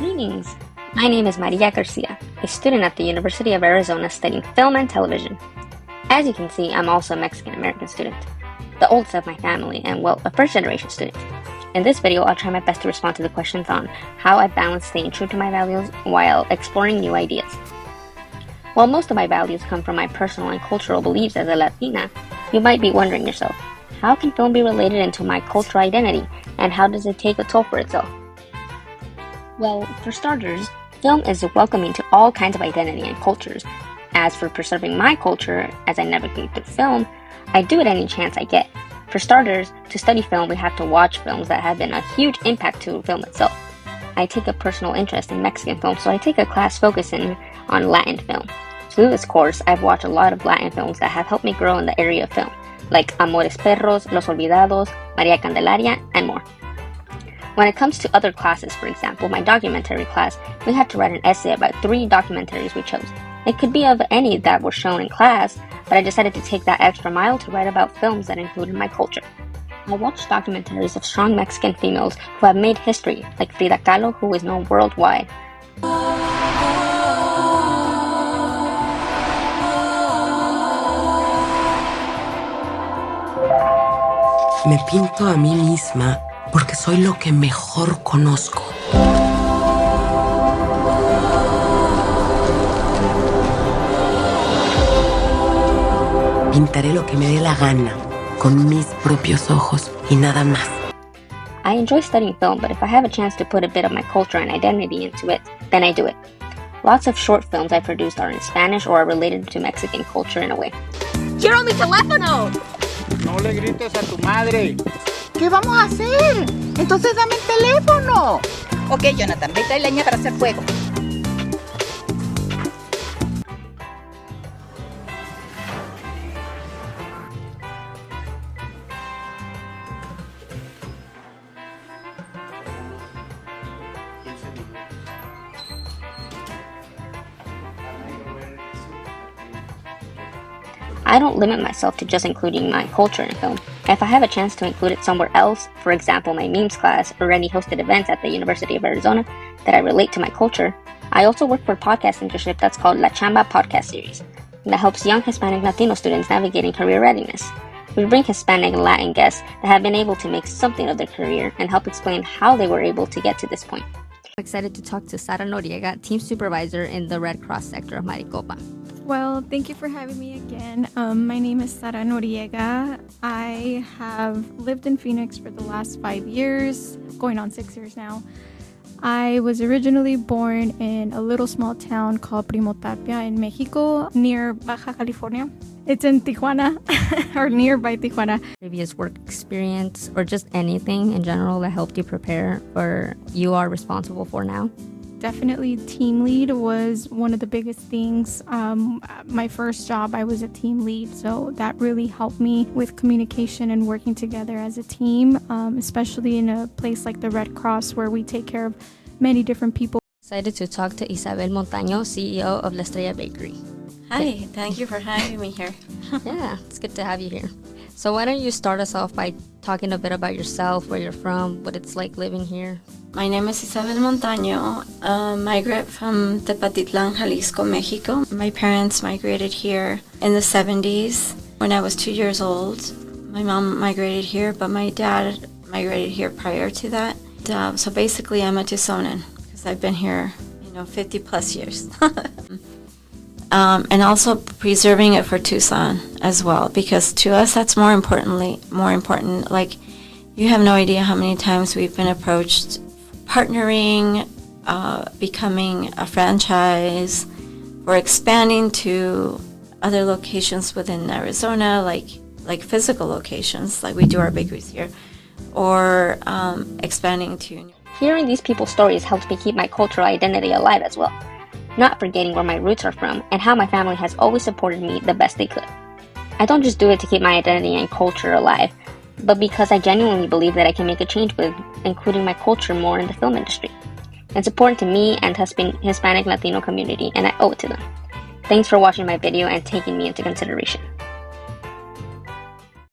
Greetings! My name is Maria Garcia, a student at the University of Arizona studying film and television. As you can see, I'm also a Mexican-American student, the oldest of my family and, well, a first-generation student. In this video, I'll try my best to respond to the questions on how I balance staying true to my values while exploring new ideas. While most of my values come from my personal and cultural beliefs as a Latina, you might be wondering yourself, how can film be related into my cultural identity, and how does it take a toll for itself? Well, for starters, film is welcoming to all kinds of identity and cultures. As for preserving my culture, as I navigate through film, I do it any chance I get. For starters, to study film, we have to watch films that have been a huge impact to film itself. I take a personal interest in Mexican film, so I take a class focusing on Latin film. Through this course, I've watched a lot of Latin films that have helped me grow in the area of film, like Amores Perros, Los Olvidados, Maria Candelaria, and more. When it comes to other classes, for example, my documentary class, we had to write an essay about 3 documentaries we chose. It could be of any that were shown in class, but I decided to take that extra mile to write about films that included my culture. I watched documentaries of strong Mexican females who have made history, like Frida Kahlo, who is known worldwide. Me pinto a mí misma porque soy lo que mejor conozco. Pintaré lo que me dé la gana, con mis propios ojos y nada más. I enjoy studying film, but if I have a chance to put a bit of my culture and identity into it, then I do it. Lots of short films I produced are in Spanish or are related to Mexican culture in a way. ¡Quiero mi teléfono! No le grites a tu madre. ¿Qué vamos a hacer? Entonces dame el teléfono. Ok, Jonathan, ve y trae leña para hacer fuego. I don't limit myself to just including my culture in film. If I have a chance to include it somewhere else, for example my memes class already hosted events at the University of Arizona that I relate to my culture, I also work for a podcast internship that's called La Chamba Podcast Series, that helps young Hispanic Latino students navigating career readiness. We bring Hispanic and Latin guests that have been able to make something of their career and help explain how they were able to get to this point. I'm excited to talk to Sara Noriega, team supervisor in the Red Cross sector of Maricopa. Well, thank you for having me again. My name is Sara Noriega. I have lived in Phoenix for the last 5 years, going on 6 years now. I was originally born in a little small town called Primo Tapia in Mexico, near Baja California. It's in Tijuana, or nearby Tijuana. Previous work experience, or just anything in general that helped you prepare for you are responsible for now? Definitely team lead was one of the biggest things. My first job, I was a team lead, so that really helped me with communication and working together as a team, especially in a place like the Red Cross where we take care of many different people. Excited to talk to Isabel Montaño, CEO of La Estrella Bakery. Hi, thank you for having me here. Yeah, it's good to have you here. So why don't you start us off by talking a bit about yourself, where you're from, what it's like living here. My name is Isabel Montaño, a migrant from Tepatitlan, Jalisco, Mexico. My parents migrated here in the 70s when I was 2 years old. My mom migrated here, but my dad migrated here prior to that. So basically I'm a Tucsonan because I've been here, 50 plus years. And also preserving it for Tucson as well, because to us that's more important. Like, you have no idea how many times we've been approached partnering, becoming a franchise, or expanding to other locations within Arizona, like physical locations, like we do our bakeries here, or expanding to. Hearing these people's stories helps me keep my cultural identity alive as well, not forgetting where my roots are from and how my family has always supported me the best they could. I don't just do it to keep my identity and culture alive, but because I genuinely believe that I can make a change with including my culture more in the film industry. It's important to me and Hispanic Latino community, and I owe it to them. Thanks for watching my video and taking me into consideration.